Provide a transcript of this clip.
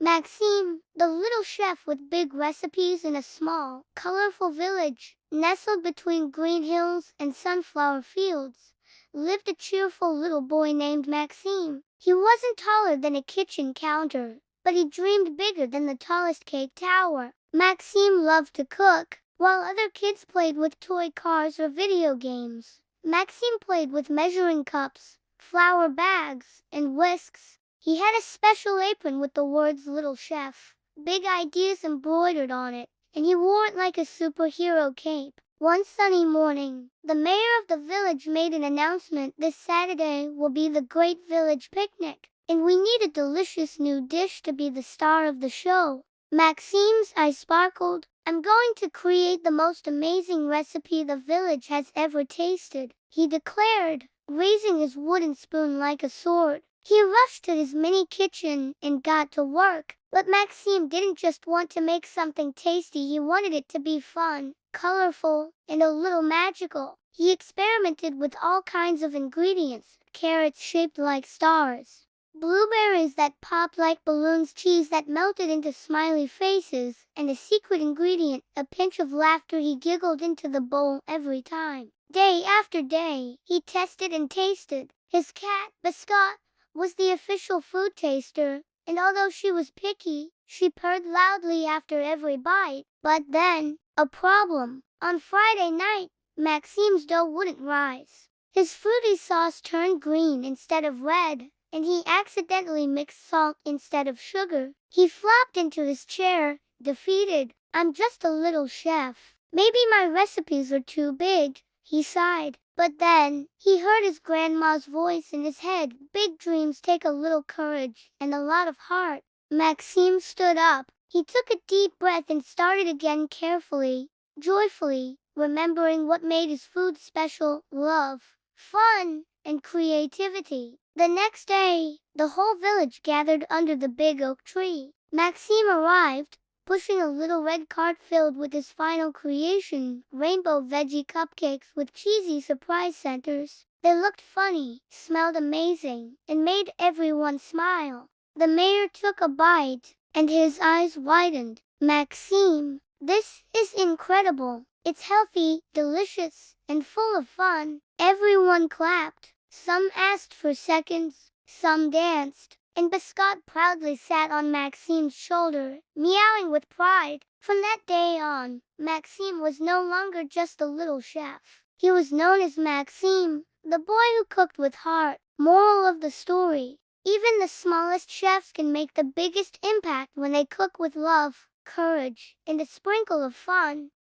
Maxime, the little chef with big recipes in a small, colorful village, nestled between green hills and sunflower fields, lived a cheerful little boy named Maxime. He wasn't taller than a kitchen counter, but he dreamed bigger than the tallest cake tower. Maxime loved to cook, while other kids played with toy cars or video games. Maxime played with measuring cups, flour bags, and whisks. He had a special apron with the words "Little Chef," big ideas embroidered on it, and he wore it like a superhero cape. One sunny morning, the mayor of the village made an announcement: "This Saturday will be the Great Village Picnic, and we need a delicious new dish to be the star of the show." Maxime's eyes sparkled. "I'm going to create the most amazing recipe the village has ever tasted," he declared, raising his wooden spoon like a sword. He rushed to his mini kitchen and got to work. But Maxime didn't just want to make something tasty, he wanted it to be fun, colorful, and a little magical. He experimented with all kinds of ingredients: carrots shaped like stars, blueberries that popped like balloons, cheese that melted into smiley faces, and a secret ingredient, a pinch of laughter. He giggled into the bowl every time. Day after day, he tested and tasted. His cat, Biscotte, was the official food taster, and although she was picky, she purred loudly after every bite. But then, a problem. On Friday night, Maxime's dough wouldn't rise. His fruity sauce turned green instead of red, and he accidentally mixed salt instead of sugar. He flopped into his chair, defeated. "I'm just a little chef. Maybe my recipes are too big," he sighed. But then, he heard his grandma's voice in his head: "Big dreams take a little courage and a lot of heart." Maxime stood up. He took a deep breath and started again, carefully, joyfully, remembering what made his food special: love, fun, and creativity. The next day, the whole village gathered under the big oak tree. Maxime arrived, pushing a little red cart filled with his final creation: rainbow veggie cupcakes with cheesy surprise centers. They looked funny, smelled amazing, and made everyone smile. The mayor took a bite, and his eyes widened. "Maxime, this is incredible. It's healthy, delicious, and full of fun." Everyone clapped. Some asked for seconds, some danced, and Biscotte proudly sat on Maxime's shoulder, meowing with pride. From that day on, Maxime was no longer just a little chef. He was known as Maxime, the boy who cooked with heart. Moral of the story: even the smallest chefs can make the biggest impact when they cook with love, courage, and a sprinkle of fun.